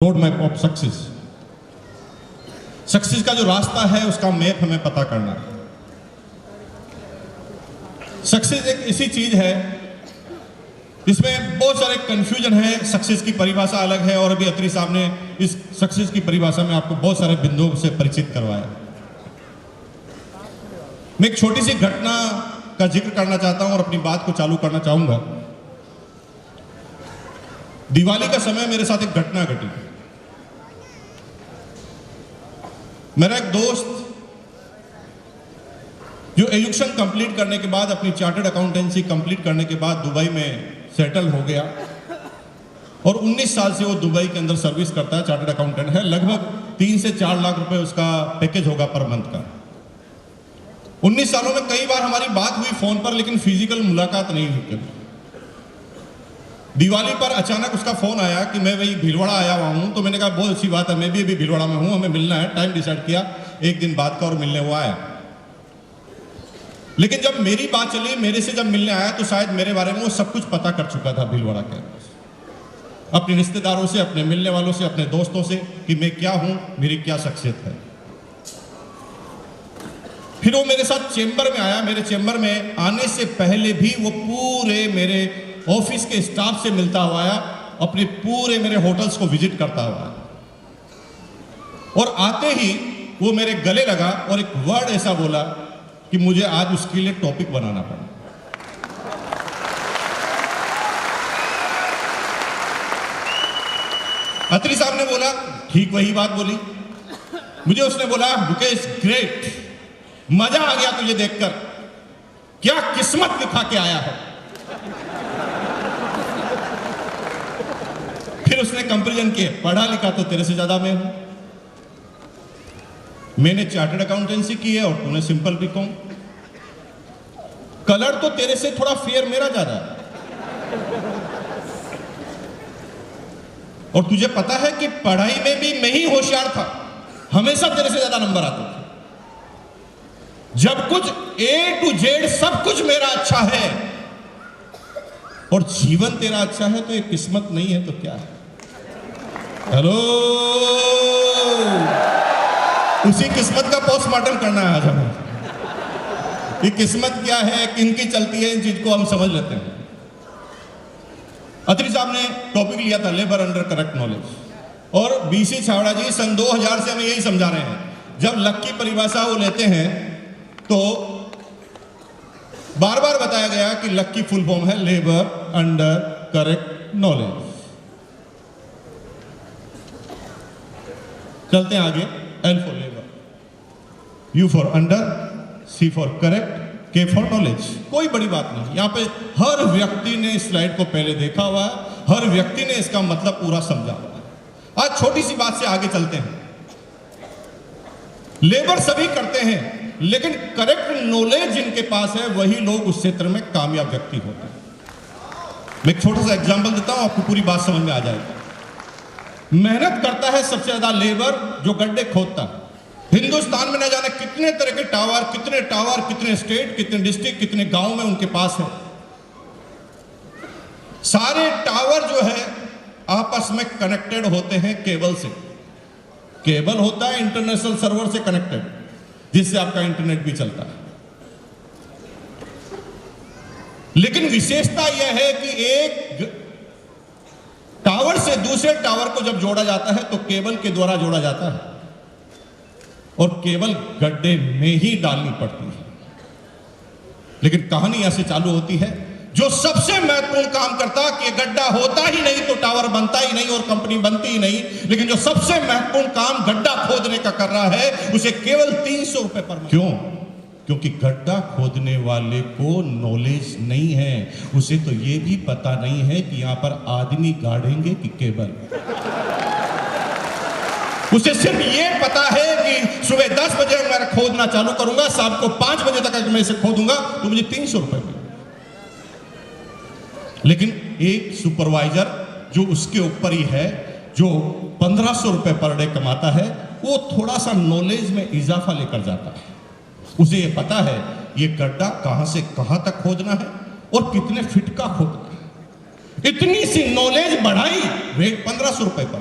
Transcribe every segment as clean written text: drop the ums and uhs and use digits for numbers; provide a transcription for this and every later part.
Road map of success. Success का जो रास्ता है उसका मैप हमें पता करना है। सक्सेस एक ऐसी चीज है जिसमें बहुत सारे कंफ्यूजन है। सक्सेस की परिभाषा अलग है और अभी अत्री साहब ने इस सक्सेस की परिभाषा में आपको बहुत सारे बिंदुओं से परिचित करवाया। मैं एक छोटी सी घटना का जिक्र करना चाहता हूं और अपनी बात को चालू करना चाहूंगा। दिवाली का समय मेरे साथ एक घटना घटी। मेरा एक दोस्त जो एजुकेशन कंप्लीट करने के बाद अपनी चार्टर्ड अकाउंटेंसी कंप्लीट करने के बाद दुबई में सेटल हो गया और 19 साल से वो दुबई के अंदर सर्विस करता है, चार्टर्ड अकाउंटेंट है। लगभग 3 से 4 लाख रुपए उसका पैकेज होगा पर मंथ का। 19 सालों में कई बार हमारी बात हुई फोन पर, लेकिन फिजिकल मुलाकात नहीं हुई। दिवाली पर अचानक उसका फोन आया कि मैं वही भीलवाड़ा आया हुआ हूं। तो मैंने कहा बहुत अच्छी बात है, मैं भी अभी भीलवाड़ा में हूं, हमें मिलना है। टाइम डिसाइड किया, एक दिन बाद का, और मिलने वो आया। लेकिन जब मेरी बात चली, मेरे से जब मिलने आया तो शायद मेरे बारे में वो सब कुछ पता कर चुका था भीलवाड़ा के अंदर, अपने रिश्तेदारों से, अपने मिलने वालों से, अपने दोस्तों से, कि मैं क्या हूं, मेरी क्या शख्सियत है। फिर वो मेरे साथ चेंबर में आया। मेरे चेंबर में आने से पहले भी वो पूरे मेरे ऑफिस के स्टाफ से मिलता हुआ आया, अपने पूरे मेरे होटल्स को विजिट करता हुआ, और आते ही वो मेरे गले लगा और एक वर्ड ऐसा बोला कि मुझे आज उसके लिए टॉपिक बनाना पड़ा। अत्री साहब ने बोला, ठीक वही बात बोली। मुझे उसने बोला, मुकेश ग्रेट, मजा आ गया तुझे देखकर, क्या किस्मत लिखा के आया है। फिर उसने कंपैरिजन किए, पढ़ा लिखा तो तेरे से ज्यादा मैं हूं, मैंने चार्टर्ड अकाउंटेंसी की है और तूने सिंपल बीकॉम, कलर तो तेरे से थोड़ा फेयर मेरा ज्यादा है, और तुझे पता है कि पढ़ाई में भी मैं ही होशियार था, हमेशा तेरे से ज्यादा नंबर आते थे। जब कुछ A to Z सब कुछ मेरा अच्छा है और जीवन तेरा अच्छा है, तो ये किस्मत नहीं है तो क्या है। हेलो, उसी किस्मत का पोस्टमार्टम करना है आज हमें। ये किस्मत क्या है, किनकी चलती है, इन चीज को हम समझ लेते हैं। अत्री साहब ने टॉपिक लिया था लेबर अंडर करेक्ट नॉलेज, और बीसी छावड़ा जी सन 2000 से हमें यही समझा रहे हैं। जब लक की परिभाषा वो लेते हैं तो बार बार बताया गया कि लक की फुल फॉर्म है लेबर अंडर करेक्ट नॉलेज। चलते हैं आगे। L for labour, U for under, C for correct, K for knowledge. कोई बड़ी बात नहीं, यहां पे हर व्यक्ति ने इस स्लाइड को पहले देखा हुआ है, हर व्यक्ति ने इसका मतलब पूरा समझा हुआ है। आज छोटी सी बात से आगे चलते हैं। लेबर सभी करते हैं, लेकिन करेक्ट नॉलेज जिनके पास है वही लोग उस क्षेत्र में कामयाब व्यक्ति होते हैं। मैं एक छोटा सा एग्जांपल देता हूं, आपको पूरी बात समझ में आ जाएगी। मेहनत करता है सबसे ज्यादा लेबर जो गड्ढे खोदता है। हिंदुस्तान में न जाने कितने तरह के टावर, कितने स्टेट, कितने डिस्ट्रिक्ट, कितने गांव में उनके पास है। सारे टावर जो है आपस में कनेक्टेड होते हैं केबल से। केबल होता है इंटरनेशनल सर्वर से कनेक्टेड, जिससे आपका इंटरनेट भी चलता है। लेकिन विशेषता यह है कि एक टावर से दूसरे टावर को जब जोड़ा जाता है तो केबल के द्वारा जोड़ा जाता है, और केबल गड्ढे में ही डालनी पड़ती है। लेकिन कहानी यहां से चालू होती है, जो सबसे महत्वपूर्ण काम करता कि गड्ढा होता ही नहीं तो टावर बनता ही नहीं और कंपनी बनती ही नहीं, लेकिन जो सबसे महत्वपूर्ण काम गड्ढा खोदने का कर रहा है, उसे केवल 300 रुपए पर। क्यों? क्योंकि गड्ढा खोदने वाले को नॉलेज नहीं है, उसे तो यह भी पता नहीं है कि यहां पर आदमी गाड़ेंगे कि केबल। उसे सिर्फ ये पता है कि सुबह 10 बजे मैं खोदना चालू करूंगा, शाम को 5 बजे तक अगर मैं इसे खोदूंगा तो मुझे 300 रुपए मिलेंगे। लेकिन एक सुपरवाइजर जो उसके ऊपर ही है, जो 1500 रुपए पर डे कमाता है, वो थोड़ा सा नॉलेज में इजाफा लेकर जाता है। उसे ये पता है ये गड्ढा कहां से कहां तक खोदना है और कितने फिट का खोदना है। इतनी सी नॉलेज बढ़ाई, रेट 1500 रुपए पर।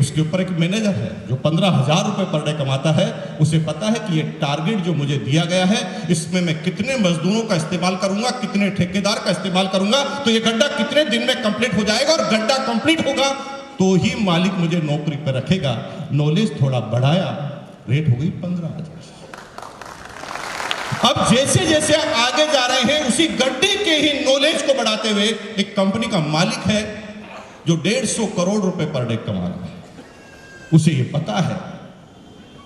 उसके ऊपर एक मैनेजर है जो 15,000 रुपए पर डे कमाता है, उसे पता है कि ये टारगेट जो मुझे दिया गया है इसमें मैं कितने मजदूरों का इस्तेमाल करूंगा, कितने ठेकेदार का इस्तेमाल करूंगा, तो ये गड्ढा कितने दिन में कंप्लीट हो जाएगा, और गड्ढा कंप्लीट होगा तो ही मालिक मुझे नौकरी पर रखेगा। नॉलेज थोड़ा बढ़ाया, रेट हो गई 15,000। अब जैसे जैसे आप आगे जा रहे हैं उसी गड्ढे के ही नॉलेज को बढ़ाते हुए एक कंपनी का मालिक है जो 150 करोड़ रुपए पर डे कमा रहा है, उसे ये पता है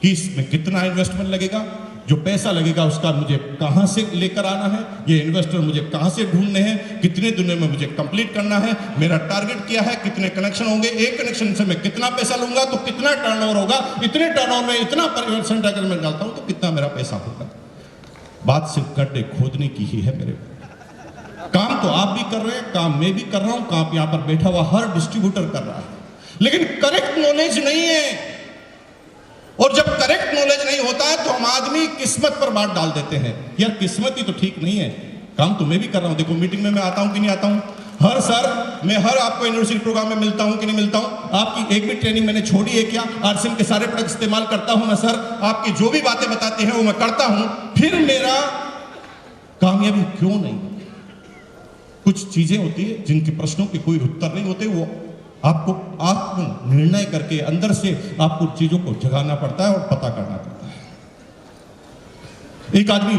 कि इसमें कितना इन्वेस्टमेंट लगेगा, जो पैसा लगेगा उसका मुझे कहां से लेकर आना है, ये इन्वेस्टर मुझे कहां से ढूंढने हैं, कितने दिनों में मुझे कंप्लीट करना है, मेरा टारगेट क्या है, कितने कनेक्शन होंगे, एक कनेक्शन से मैं कितना पैसा लूंगा तो कितना टर्नओवर होगा, इतने टर्नओवर में इतना परसेंट अगर मैं डालता हूं तो कितना मेरा पैसा होगा। बात सिर्फ गड्ढे खोदने की ही है। मेरे काम तो आप भी कर रहे हैं, काम मैं भी कर रहा हूं, काम यहां पर बैठा हुआ हर डिस्ट्रीब्यूटर कर रहा है, लेकिन करेक्ट नॉलेज नहीं है। और जब करेक्ट नॉलेज नहीं होता है तो हम आदमी किस्मत पर बात डाल देते हैं, यार किस्मत ही तो ठीक नहीं है, काम तो मैं भी कर रहा हूं। देखो मीटिंग में मैं आता हूं कि नहीं आता हूं, हर सर मैं हर आपको यूनिवर्सिटी प्रोग्राम में मिलता हूं कि नहीं मिलता हूं, आपकी एक भी ट्रेनिंग मैंने छोड़ी है क्या, आरसीएम के सारे प्रोडक्ट इस्तेमाल करता हूं ना सर, आपकी जो भी बातें बताते हैं वो मैं करता हूं, फिर मेरा कामयाबी क्यों नहीं? कुछ चीजें होती है जिनके प्रश्नों के कोई उत्तर नहीं होते, वो आपको आत्म निर्णय करके अंदर से आपको चीजों को जगाना पड़ता है और पता करना पड़ता है। एक आदमी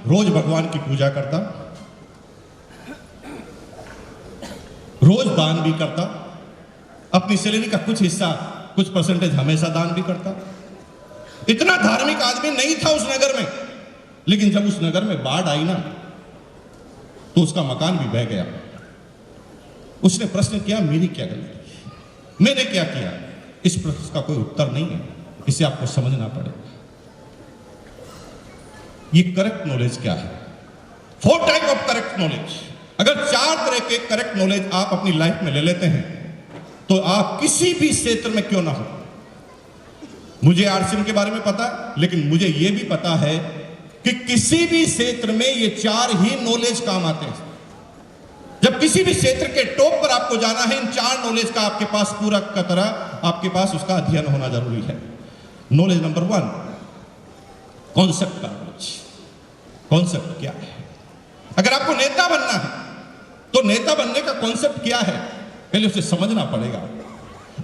रोज भगवान की पूजा करता, रोज दान भी करता, अपनी सैलरी का कुछ हिस्सा, कुछ परसेंटेज हमेशा दान भी करता। इतना धार्मिक आदमी नहीं था उस नगर में, लेकिन जब उस नगर में बाढ़ आई ना तो उसका मकान भी बह गया। उसने प्रश्न किया मेरी क्या गलती, मैंने क्या किया? इस प्रश्न का कोई उत्तर नहीं है, इसे आपको समझना पड़ेगा। ये करेक्ट नॉलेज क्या है? 4 टाइप ऑफ करेक्ट नॉलेज। अगर 4 तरह के करेक्ट नॉलेज आप अपनी लाइफ में ले लेते हैं तो आप किसी भी क्षेत्र में क्यों ना हो। मुझे आरसीएम के बारे में पता है, लेकिन मुझे यह भी पता है कि किसी भी क्षेत्र में ये 4 ही नॉलेज काम आते हैं। जब किसी भी क्षेत्र के टॉप पर आपको जाना है, इन 4 नॉलेज का आपके पास पूरा का तरह आपके पास उसका अध्ययन होना जरूरी है। नॉलेज नंबर 1, कॉन्सेप्ट का नॉलेज। कॉन्सेप्ट क्या है? अगर आपको नेता बनना है तो नेता बनने का कॉन्सेप्ट क्या है, पहले उसे समझना पड़ेगा।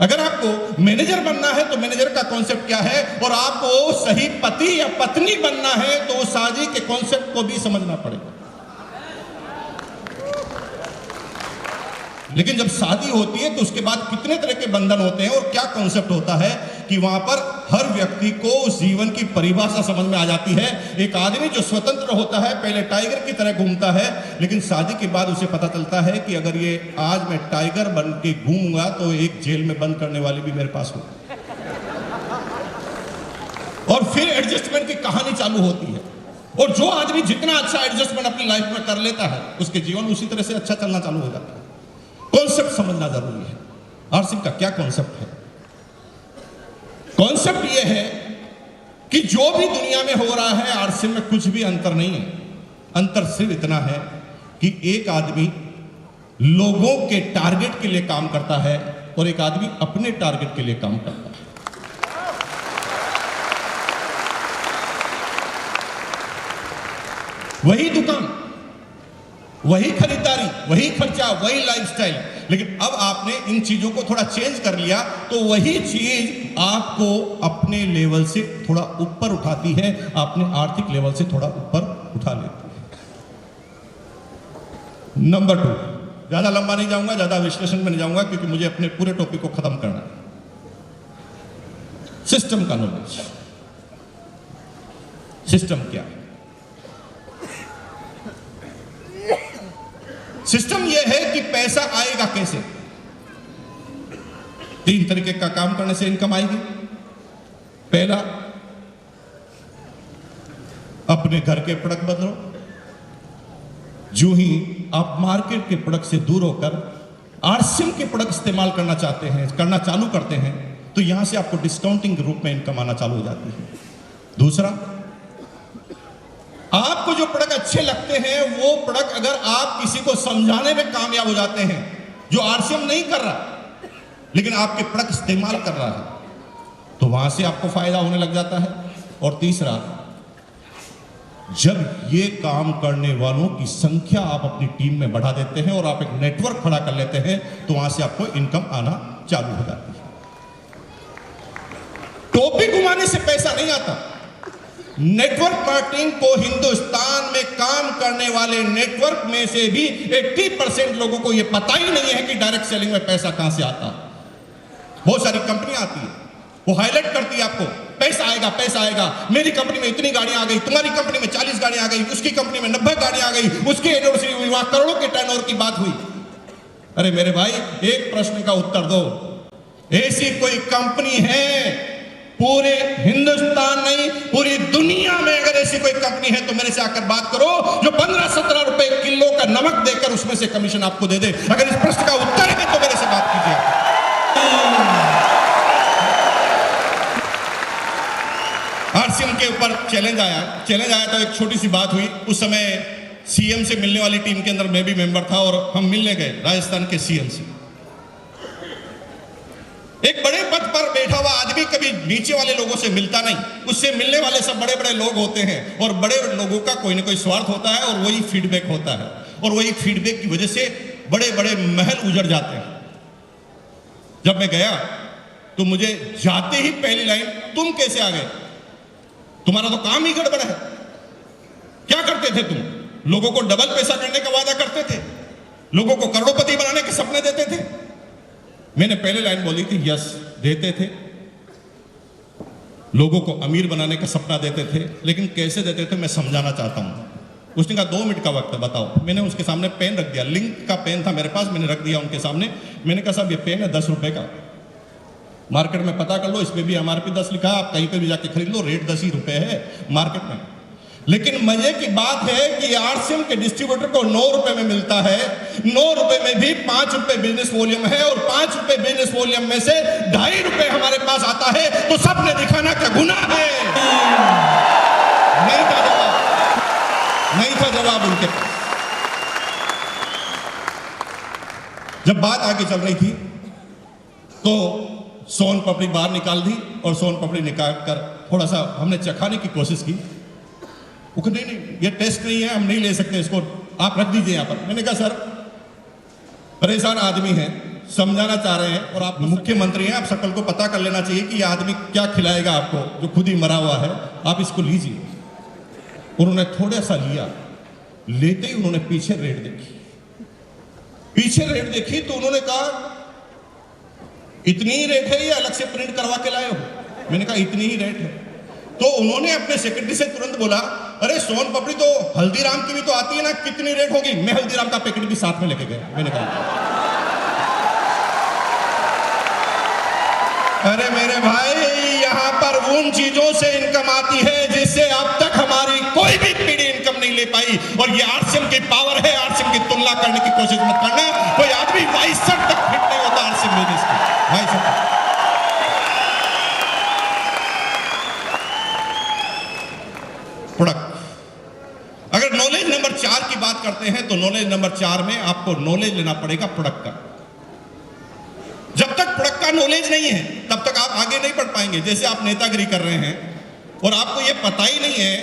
अगर आपको मैनेजर बनना है तो मैनेजर का कॉन्सेप्ट क्या है, और आपको सही पति या पत्नी बनना है तो शादी के कॉन्सेप्ट को भी समझना पड़ेगा। लेकिन जब शादी होती है तो उसके बाद कितने तरह के बंधन होते हैं और क्या कॉन्सेप्ट होता है कि वहां पर हर व्यक्ति को उस जीवन की परिभाषा समझ में आ जाती है। एक आदमी जो स्वतंत्र होता है पहले टाइगर की तरह घूमता है, लेकिन शादी के बाद उसे पता चलता है कि अगर ये आज मैं टाइगर बन के घूमूंगा तो एक जेल में बंद करने वाली भी मेरे पास हो। और फिर एडजस्टमेंट की कहानी चालू होती है, और जो आदमी जितना अच्छा एडजस्टमेंट अपनी लाइफ में कर लेता है उसके जीवन उसी तरह से अच्छा चलना चालू हो जाता है। कॉन्सेप्ट समझना जरूरी है। आरसीएम का क्या कॉन्सेप्ट है? कॉन्सेप्ट यह है कि जो भी दुनिया में हो रहा है आरसीएम में कुछ भी अंतर नहीं है। अंतर सिर्फ इतना है कि एक आदमी लोगों के टारगेट के लिए काम करता है और एक आदमी अपने टारगेट के लिए काम करता है। वही दुकान, वही खरीदारी, वही खर्चा, वही लाइफस्टाइल, लेकिन अब आपने इन चीजों को थोड़ा चेंज कर लिया तो वही चीज आपको अपने लेवल से थोड़ा ऊपर उठाती है, अपने आर्थिक लेवल से थोड़ा ऊपर उठा लेती है। नंबर 2, ज्यादा लंबा नहीं जाऊंगा, ज्यादा विश्लेषण में नहीं जाऊंगा क्योंकि मुझे अपने पूरे टॉपिक को खत्म करना है। सिस्टम का नॉलेज। सिस्टम क्या है? सिस्टम यह है कि पैसा आएगा कैसे। 3 तरीके का काम करने से इनकम आएगी। पहला, अपने घर के प्रोडक्ट बदलो। जो ही आप मार्केट के प्रोडक्ट से दूर होकर आरसीएम के प्रोडक्ट इस्तेमाल करना चाहते हैं, करना चालू करते हैं, तो यहां से आपको डिस्काउंटिंग के रूप में इनकम आना चालू हो जाती है। दूसरा, आपको जो प्रोडक्ट अच्छे लगते हैं वो प्रोडक्ट अगर आप किसी को समझाने में कामयाब हो जाते हैं, जो आरसीएम नहीं कर रहा, लेकिन आपके प्रोडक्ट इस्तेमाल कर रहा है, तो वहां से आपको फायदा होने लग जाता है। और तीसरा, जब ये काम करने वालों की संख्या आप अपनी टीम में बढ़ा देते हैं और आप एक नेटवर्क खड़ा कर लेते हैं, तो वहां से आपको इनकम आना चालू हो जाती है। टोपी घुमाने से पैसा नहीं आता। नेटवर्क मार्केटिंग को हिंदुस्तान में काम करने वाले नेटवर्क में से भी 80% लोगों को यह पता ही नहीं है कि डायरेक्ट सेलिंग में पैसा कहां से आता है। बहुत सारी कंपनियां आती है, वो हाईलाइट करती है आपको, पैसा आएगा पैसा आएगा, मेरी कंपनी में इतनी गाड़ियां आ गई, तुम्हारी कंपनी में 40 गाड़ियां आ गई, उसकी कंपनी में 90 गाड़ियां आ गई, उसकी एनिवर्सरी हुई, वहां करोड़ों के टर्नओवर की बात हुई। अरे मेरे भाई, एक प्रश्न का उत्तर दो, ऐसी कोई कंपनी है पूरे हिंदुस्तान नहीं पूरी दुनिया में अगर ऐसी कोई कंपनी है तो मेरे से आकर बात करो, जो 15-17 रुपए किलो का नमक देकर उसमें से कमीशन आपको दे दे। अगर इस प्रश्न का उत्तर है तो मेरे से बात कीजिए। आरसीएम के ऊपर चैलेंज आया तो एक छोटी सी बात हुई। उस समय सीएम से मिलने वाली टीम के अंदर मैं भी मेंबर था और हम मिलने गए राजस्थान के सीएम से। एक बड़े पद पर बैठा हुआ आदमी कभी नीचे वाले लोगों से मिलता नहीं, उससे मिलने वाले सब बड़े बड़े लोग होते हैं और बड़े लोगों का कोई ना कोई स्वार्थ होता है और वही फीडबैक होता है, और वही फीडबैक की वजह से बड़े बड़े महल उजड़ जाते हैं। जब मैं गया तो मुझे जाते ही पहली लाइन, तुम कैसे आ गए, तुम्हारा तो काम ही गड़बड़ है। क्या करते थे तुम? लोगों को डबल पैसा करने का वादा करते थे, लोगों को करोड़पति बनाने के सपने देते थे। मैंने पहले लाइन बोली थी, यस देते थे, लोगों को अमीर बनाने का सपना देते थे, लेकिन कैसे देते थे मैं समझाना चाहता हूं। उसने कहा 2 मिनट का वक्त है, बताओ। मैंने उसके सामने पेन रख दिया, लिंक का पेन था मेरे पास, मैंने रख दिया उनके सामने। मैंने कहा साहब ये पेन है 10 रुपए का, मार्केट में पता कर लो, इसमें भी एमआरपी 10 लिखा है, आप कहीं पे भी जाके खरीद लो, रेट 10 ही रुपए है मार्केट में। लेकिन मजे की बात है कि आरसीएम के डिस्ट्रीब्यूटर को 9 रुपए में मिलता है, 9 रुपए में भी 5 रुपए बिजनेस वॉल्यूम है, और 5 रुपए बिजनेस वॉल्यूम में से 2.5 रुपए हमारे पास आता है, तो सबने दिखाना क्या गुनाह है? नहीं था जवाब उनके पास। जब बात आगे चल रही थी तो सोन पापड़ी बाहर निकाल दी, और सोन पापड़ी निकाल कर थोड़ा सा हमने चखाने की कोशिश की। वो नहीं नहीं ये टेस्ट नहीं है, हम नहीं ले सकते इसको, आप रख दीजिए यहाँ पर। मैंने कहा सर परेशान आदमी है, समझाना चाह रहे हैं, और आप मुख्यमंत्री हैं, आप सकल को पता कर लेना चाहिए कि ये आदमी क्या खिलाएगा आपको, जो खुद ही मरा हुआ है, आप इसको लीजिए। उन्होंने थोड़ा सा लिया, लेते ही उन्होंने पीछे रेट देखी तो उन्होंने कहा इतनी ही रेट है, ये अलग से प्रिंट करवा के लाए हो? मैंने कहा इतनी ही रेट है। तो उन्होंने अपने सेक्रेटरी से तुरंत बोला, अरे सोन पापड़ी तो हल्दीराम की भी तो आती है ना, कितनी रेट होगी? मैं हल्दीराम का पैकेट भी साथ में लेके गया। मैंने कहा अरे मेरे भाई, यहां पर उन चीजों से इनकम आती है जिससे अब तक हमारी कोई भी पीढ़ी इनकम नहीं ले पाई, और ये आरसीएम की पावर है। आरसीएम की तुलना करने की कोशिश मत करना, कोई आदमी 22 तक फिट नहीं होता आरसीएम बिजनेस की। 22 प्रोडक्ट। अगर नॉलेज नंबर 4 की बात करते हैं तो नॉलेज नंबर 4 में आपको नॉलेज लेना पड़ेगा प्रोडक्ट का। जब तक प्रोडक्ट का नॉलेज नहीं है तब तक आप आगे नहीं बढ़ पाएंगे। जैसे आप नेतागिरी कर रहे हैं और आपको यह पता ही नहीं है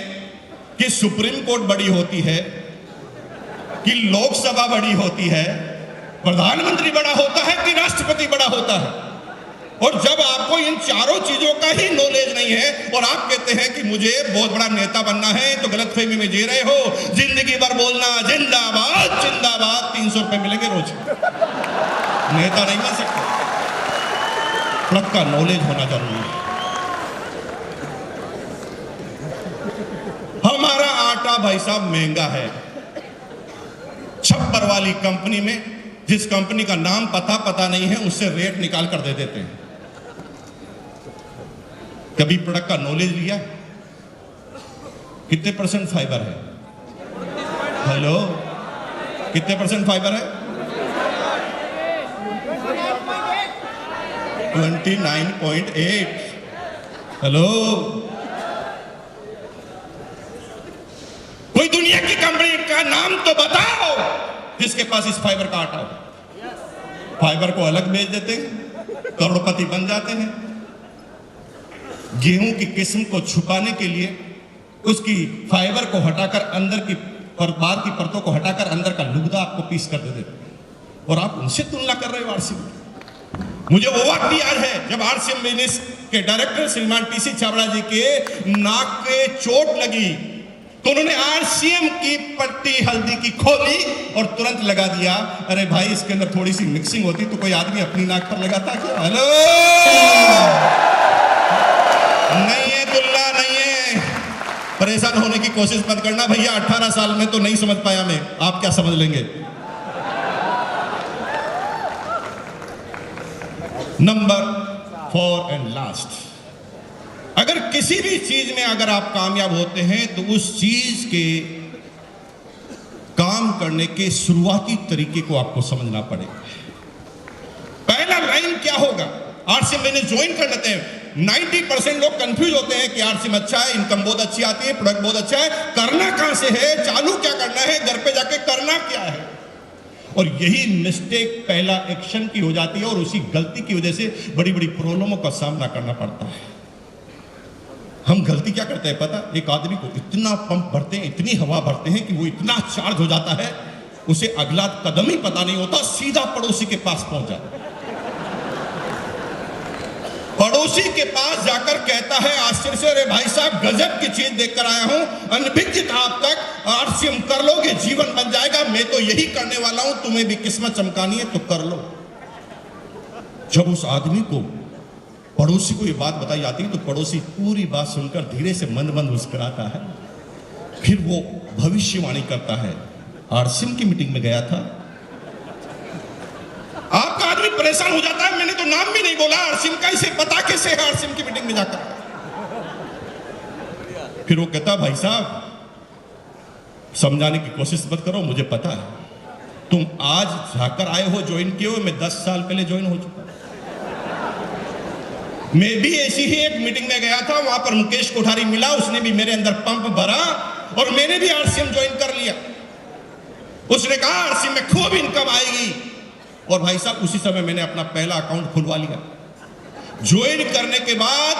कि सुप्रीम कोर्ट बड़ी होती है, कि लोकसभा बड़ी होती है, प्रधानमंत्री बड़ा होता है कि राष्ट्रपति बड़ा होता है, और जब आपको इन चारों चीजों का ही नॉलेज नहीं है और आप कहते हैं कि मुझे बहुत बड़ा नेता बनना है, तो गलतफहमी में जी रहे हो। जिंदगी भर बोलना जिंदाबाद जिंदाबाद, 300 रुपए मिलेंगे रोज, नेता नहीं बन सकते। प्रोडक्ट का नॉलेज होना जरूरी है। हमारा आटा भाई साहब महंगा है। छप्पर वाली कंपनी में, जिस कंपनी का नाम पता नहीं है, उससे रेट निकाल कर दे देते हैं। कभी प्रोडक्ट का नॉलेज लिया? कितने % फाइबर है? हेलो, कितने % फाइबर है? 29.8। हेलो, कोई दुनिया की कंपनी का नाम तो बताओ जिसके पास इस फाइबर का आटा हो। फाइबर को अलग बेच देते हैं, करोड़पति बन जाते हैं। गेहूं की किस्म को छुपाने के लिए उसकी फाइबर को हटाकर अंदर की बाहर की परतों को हटाकर अंदर का लुगदा आपको पीस कर देते, और आप उनसे तुलना कर रहे हो आरसीएम। मुझे वो वक्त याद है जब आरसीएम बिजनेस के डायरेक्टर श्रीमान टीसी छाबड़ा जी के नाक पे चोट लगी तो उन्होंने आरसीएम की पट्टी हल्दी की खोली और तुरंत लगा दिया। अरे भाई, इसके अंदर थोड़ी सी मिक्सिंग होती तो कोई आदमी अपनी नाक पर लगाता क्या? हेलो, नहीं है तुलना, नहीं है। परेशान होने की कोशिश मत करना भैया, 18 साल में तो नहीं समझ पाया मैं, आप क्या समझ लेंगे। नंबर 4 एंड लास्ट, अगर किसी भी चीज में अगर आप कामयाब होते हैं तो उस चीज के काम करने के शुरुआती तरीके को आपको समझना पड़ेगा। पहला लाइन क्या होगा? आरसीएम मैंने ज्वाइन कर लेते हैं। 90% लोग कंफ्यूज होते हैं कि आरसीएम अच्छा है, इनकम बहुत अच्छी आती है, प्रोडक्ट बहुत अच्छा है, करना कहां से है, चालू क्या करना है, घर पे जाके करना क्या है। और यही मिस्टेक पहला एक्शन की हो जाती है और उसी गलती की वजह से बड़ी बड़ी प्रॉब्लमों का सामना करना पड़ता है। हम गलती क्या करते हैं पता? एक आदमी को इतना पंप भरते हैं, इतनी हवा भरते हैं कि वो इतना चार्ज हो जाता है, उसे अगला कदम ही पता नहीं होता, सीधा पड़ोसी के पास पहुंच जाता है। पड़ोसी के पास जाकर कहता है आश्चर्य से, अरे भाई साहब गजब की चीज देखकर आया हूं, अनभिज्ञ था आप तक, आरसीएम कर लोगे जीवन बन जाएगा, मैं तो यही करने वाला हूं, तुम्हें भी किस्मत चमकानी है तो कर लो। जब उस आदमी को पड़ोसी को ये बात बताई जाती है तो पड़ोसी पूरी बात सुनकर धीरे से मंद मंद मुस्कुराता है। फिर वो भविष्यवाणी करता है, आरसीएम की मीटिंग में गया था। आपका आदमी परेशान हो जाता है, मैंने तो नाम भी नहीं बोला आरसीएम का, इसे पता कैसे है आरसीएम की मीटिंग में जाकर। फिर वो कहता, भाई साहब समझाने की कोशिश मत करो, मुझे पता है तुम आज जाकर आए हो, ज्वाइन किए हो, मैं 10 साल पहले ज्वाइन हो चुका। मैं भी ऐसी ही एक मीटिंग में गया था, वहां पर मुकेश कोठारी मिला, उसने भी मेरे अंदर पंप भरा और मैंने भी आरसीएम ज्वाइन कर लिया। उसने कहा आरसीएम में खूब इनकम आएगी, और भाई साहब उसी समय मैंने अपना पहला अकाउंट खुलवा लिया। ज्वाइन करने के बाद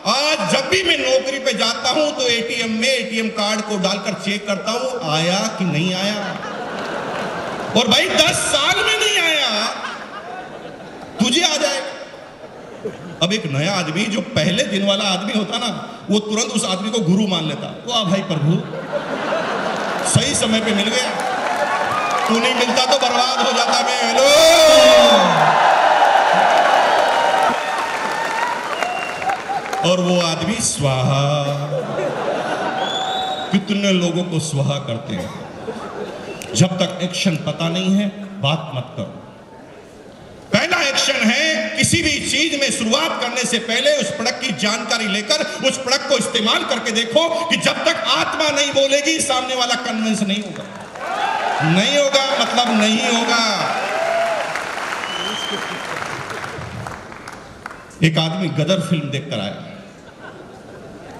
आज जब भी मैं नौकरी पे जाता हूं तो एटीएम में एटीएम कार्ड को डालकर चेक करता हूं आया कि नहीं आया। और भाई 10 साल में नहीं आया, तुझे आ जाए। अब एक नया आदमी जो पहले दिन वाला आदमी होता ना, वो तुरंत उस आदमी को गुरु मान लेता। वाह भाई प्रभु, सही समय पे मिल गया, तू नहीं मिलता तो बर्बाद हो जाता मैं। हेलो, और वो आदमी स्वाहा। कितने लोगों को स्वाहा करते हैं। जब तक एक्शन पता नहीं है बात मत करो। पहला एक्शन है, किसी भी चीज में शुरुआत करने से पहले उस प्रोडक्ट की जानकारी लेकर उस प्रोडक्ट को इस्तेमाल करके देखो कि जब तक आत्मा नहीं बोलेगी सामने वाला कन्विंस नहीं होगा। नहीं होगा मतलब नहीं होगा। एक आदमी गदर फिल्म देखकर आया,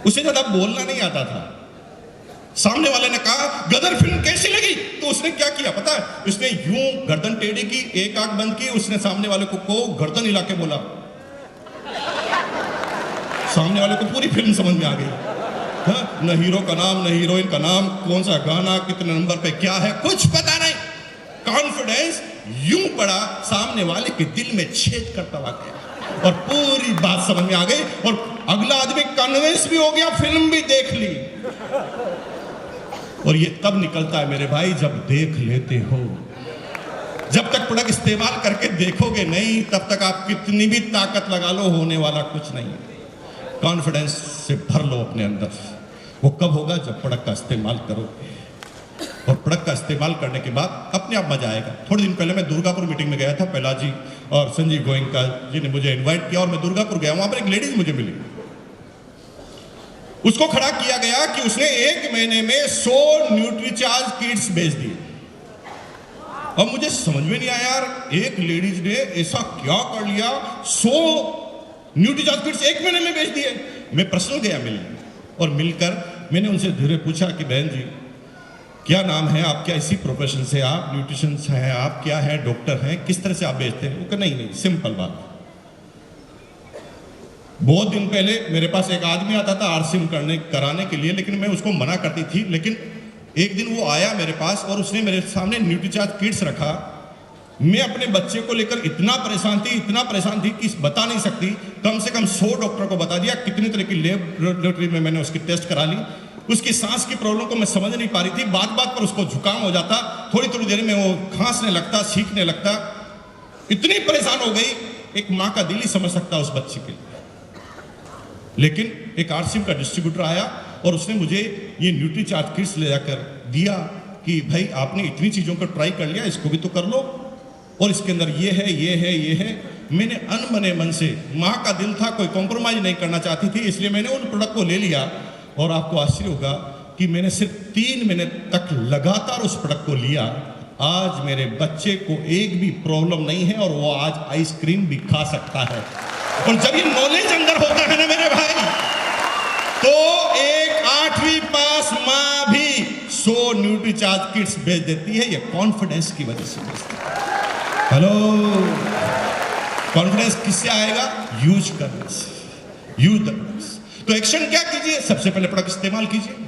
उसे ज्यादा बोलना नहीं आता था। सामने वाले ने कहा गदर फिल्म कैसी लगी, तो उसने क्या किया पता है? उसने यूं गर्दन टेढ़ी की, एक आंख बंद की, उसने सामने वाले को गर्दन हिला के बोला। सामने वाले को पूरी फिल्म समझ में आ गई। न हीरो का नाम, न हीरोइन का नाम, कौन सा गाना, कितने नंबर पे क्या है, कुछ पता नहीं। कॉन्फिडेंस यूं पड़ा, सामने वाले के दिल में छेद करता हुआ गया और पूरी बात समझ में आ गई और अगला आदमी कन्विंस भी हो गया, फिल्म भी देख ली। और ये तब निकलता है मेरे भाई जब देख लेते हो। जब तक प्रोडक्ट इस्तेमाल करके देखोगे नहीं, तब तक आप कितनी भी ताकत लगा लो, होने वाला कुछ नहीं। कॉन्फिडेंस से भर लो अपने अंदर। वो कब होगा? जब प्रोडक्ट का इस्तेमाल करोगे, और प्रोडक्ट का इस्तेमाल करने के बाद अपने आप मजा आएगा। थोड़े दिन पहले मैं दुर्गापुर मीटिंग में गया था, पहला जी और संजीव गोयंका जी ने मुझे इन्वाइट किया और मैं दुर्गापुर गया। वहां पर एक लेडीज मुझे मिली, उसको खड़ा किया गया कि उसने 1 महीने में 100 न्यूट्रीचार्ज किट्स बेच दिए। अब मुझे समझ में नहीं आया यार, एक लेडीज ने ऐसा क्या कर लिया, 100 न्यूट्रीचार्ज किट्स 1 महीने में बेच दिए। मैं पर्सनल गया मिलने, और मिलकर मैंने उनसे धीरे पूछा कि बहन जी क्या नाम है आपका, इसी प्रोफेशन से आप न्यूट्रिशन हैं, आप क्या है, डॉक्टर हैं, किस तरह से आप बेचते हैं? वो कहा नहीं, सिंपल बात, बहुत दिन पहले मेरे पास एक आदमी आता था आरसीएम कराने के लिए, लेकिन मैं उसको मना करती थी। लेकिन एक दिन वो आया मेरे पास और उसने मेरे सामने न्यूट्रीचार्ज किट्स रखा। मैं अपने बच्चे को लेकर इतना परेशान थी कि बता नहीं सकती। कम से कम 100 डॉक्टर को बता दिया, कितनी तरह की लेबोरेटरी में मैंने उसकी टेस्ट करा ली। उसकी सांस की प्रॉब्लम को मैं समझ नहीं पा रही थी। बात बात पर उसको जुकाम हो जाता, थोड़ी देर में वो खांसने लगता, छींकने लगता। इतनी परेशान हो गई, एक माँ का दिल ही समझ सकता उस बच्चे के लिए। लेकिन एक आरसीएम का डिस्ट्रीब्यूटर आया और उसने मुझे ये न्यूट्रीचार्ज किट्स ले जाकर दिया कि भाई आपने इतनी चीज़ों को ट्राई कर लिया, इसको भी तो कर लो, और इसके अंदर ये है। मैंने अनमने मन से, माँ का दिल था, कोई कॉम्प्रोमाइज नहीं करना चाहती थी, इसलिए मैंने उन प्रोडक्ट को ले लिया। और आपको आश्चर्य होगा कि मैंने सिर्फ 3 मिनट तक लगातार उस प्रोडक्ट को लिया। आज मेरे बच्चे को एक भी प्रॉब्लम नहीं है और वो आज आइसक्रीम भी खा सकता है। और जब ये नॉलेज अंदर होता है ना मेरे भाई, तो एक 8वीं पास माँ भी 100 न्यूट्रीचार्ज किट्स भेज देती है। ये कॉन्फिडेंस की वजह से भेजती है। हेलो, कॉन्फिडेंस किससे आएगा? यूज करने से, यूज द प्रोडक्ट्स। तो एक्शन क्या कीजिए? सबसे पहले प्रोडक्ट इस्तेमाल कीजिए।